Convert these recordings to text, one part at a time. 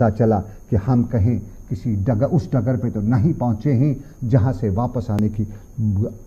पता चला कि हम कहीं किसी उस डगर पे तो नहीं पहुंचे हैं जहां से वापस आने की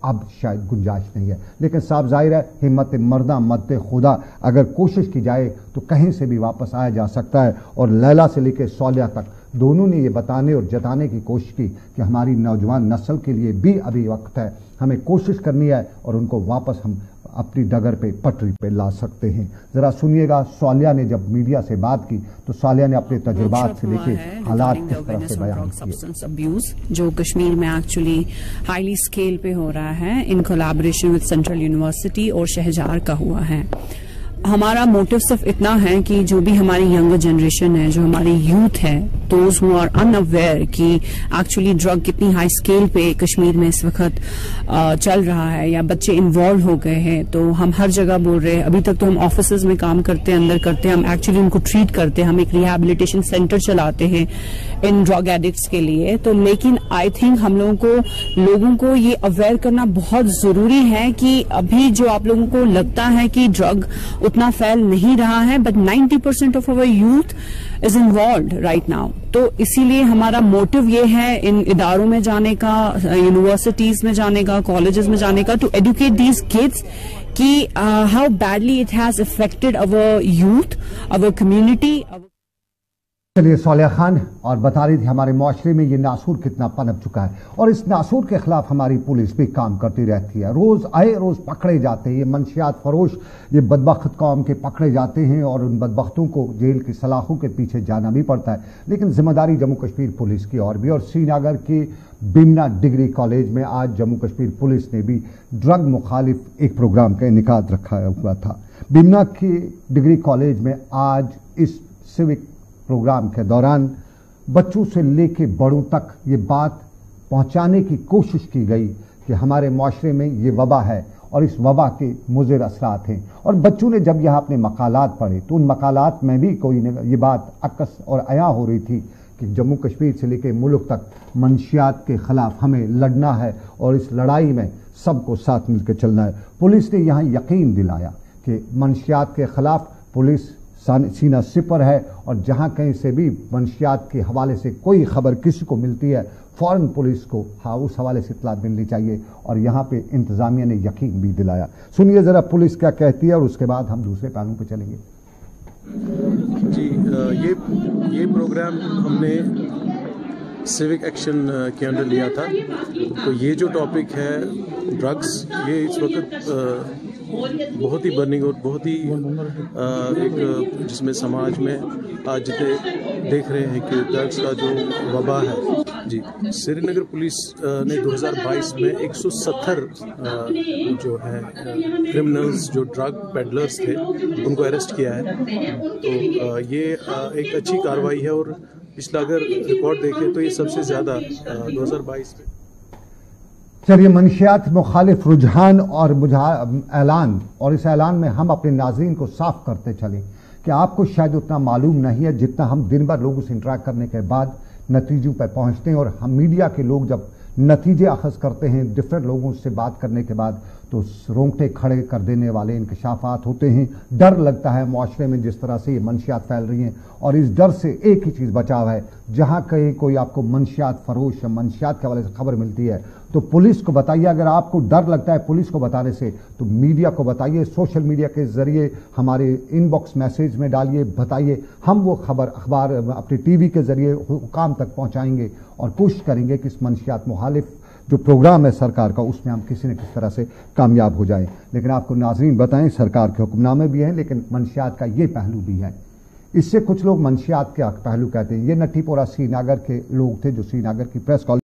अब शायद गुंजाइश नहीं है। लेकिन साफ जाहिर है हिम्मत मर्दा मत खुदा, अगर कोशिश की जाए तो कहीं से भी वापस आया जा सकता है। और लैला से लेकर सौलिया तक दोनों ने ये बताने और जताने की कोशिश की कि हमारी नौजवान नस्ल के लिए भी अभी वक्त है, हमें कोशिश करनी है और उनको वापस हम अपनी डगर पे पटरी पे ला सकते हैं। जरा सुनिएगा, सौलिया ने जब मीडिया से बात की तो सौलिया ने अपने तजुर्बात से लेके हालात किस तरह से बयान किए। अब्यूज जो कश्मीर में एक्चुअली हाईली स्केल पे हो रहा है in collaboration with central university और शहजार का हुआ है। हमारा मोटिव सिर्फ इतना है कि जो भी हमारी यंगर जनरेशन है, जो हमारी यूथ है, दोज हु आर अनअवेयर कि एक्चुअली ड्रग कितनी हाई स्केल पे कश्मीर में इस वक्त चल रहा है या बच्चे इन्वॉल्व हो गए हैं, तो हम हर जगह बोल रहे हैं। अभी तक तो हम ऑफिसेज में काम करते हैं, अंदर करते हैं, हम एक्चुअली उनको ट्रीट करते हैं, हम एक रिहैबिलिटेशन सेंटर चलाते हैं इन ड्रग एडिक्ट्स के लिए। तो लेकिन आई थिंक हम लोगों को ये अवेयर करना बहुत जरूरी है कि अभी जो आप लोगों को लगता है कि ड्रग उतना फैल नहीं रहा है, but 90% of our youth is involved right now. तो इसीलिए हमारा मोटिव ये है इन इदारों में जाने का, यूनिवर्सिटीज में जाने का, कॉलेजेस में जाने का, टू एडुकेट दीज किड्स कि how badly it has affected our youth, our community. चलिए, सौलिया खान और बता रही थी हमारे माशरे में ये नासूर कितना पनप चुका है और इस नासूर के खिलाफ हमारी पुलिस भी काम करती रहती है। रोज आए रोज पकड़े जाते हैं ये मंशियात फरोश, ये बदबख्त कौम के पकड़े जाते हैं और उन बदबख्तों को जेल की सलाखों के पीछे जाना भी पड़ता है। लेकिन जिम्मेदारी जम्मू कश्मीर पुलिस की और भी। और श्रीनगर के बिमना डिग्री कॉलेज में आज जम्मू कश्मीर पुलिस ने भी ड्रग मुखालिफ एक प्रोग्राम का इनेकाद रखा हुआ था। बिमना के डिग्री कॉलेज में आज इस सिविक प्रोग्राम के दौरान बच्चों से लेके बड़ों तक ये बात पहुंचाने की कोशिश की गई कि हमारे माशरे में ये वबा है और इस वबा के मुज़िर असरात हैं। और बच्चों ने जब यहाँ अपने मकालात पढ़े तो उन मकालात में भी कोई ये बात अक्स और अया हो रही थी कि जम्मू कश्मीर से लेकर मुल्क तक मंशियात के खिलाफ हमें लड़ना है और इस लड़ाई में सबको साथ मिलकर चलना है। पुलिस ने यहाँ यकीन दिलाया कि मंशियात के खिलाफ पुलिस सीना सिपर है और जहां कहीं से भी मंशियात के हवाले से कोई खबर किसी को मिलती है फौरन पुलिस को उस हवाले से इत्तला मिलनी चाहिए और यहां पे इंतजामिया ने यकीन भी दिलाया। सुनिए जरा पुलिस क्या कहती है और उसके बाद हम दूसरे पहलू पे चलेंगे। जी, ये प्रोग्राम हमने सिविक एक्शन के अंदर लिया था। तो ये जो टॉपिक है ड्रग्स, ये इस वक्त बहुत ही बर्निंग और बहुत ही एक जिसमें समाज में आज जितने देख रहे हैं कि ड्रग्स का जो वबा है। जी, श्रीनगर पुलिस ने 2022 में 170 जो है क्रिमिनल्स जो ड्रग पेडलर्स थे उनको अरेस्ट किया है। तो ये एक अच्छी कार्रवाई है और पिछला अगर रिकॉर्ड देखें तो ये सबसे ज़्यादा 2022 में। चलिए, मंशियात मुखालिफ रुझान और ऐलान, और इस ऐलान में हम अपने नाज़रीन को साफ करते चलें कि आपको शायद उतना मालूम नहीं है जितना हम दिन भर लोगों से इंटरेक्ट करने के बाद नतीजों पर पहुंचते हैं। और हम मीडिया के लोग जब नतीजे अखज़ करते हैं डिफरेंट लोगों से बात करने के बाद तो रोंगटे खड़े कर देने वाले इंकशाफात होते हैं। डर लगता है माशरे में जिस तरह से ये मंशियात फैल रही हैं और इस डर से एक ही चीज़ बचाव है, जहां कहीं कोई आपको मंशियात फरोश या मंशियात के हवाले से खबर मिलती है तो पुलिस को बताइए। अगर आपको डर लगता है पुलिस को बताने से तो मीडिया को बताइए, सोशल मीडिया के जरिए हमारे इनबॉक्स मैसेज में डालिए, बताइए। हम वो खबर अखबार अपने टीवी के जरिए हुकाम तक पहुंचाएंगे और कोशिश करेंगे कि इस मंशियात मुखालिफ जो प्रोग्राम है सरकार का उसमें हम किसी न किसी तरह से कामयाब हो जाएं। लेकिन आपको नाज़रीन बताएं, सरकार के हुक्मनामे भी हैं लेकिन मंशियात का ये पहलू भी है। इससे कुछ लोग मंशियात के पहलू कहते हैं। ये नट्टीपोरा श्रीनगर के लोग थे जो श्रीनगर की प्रेस कॉलेज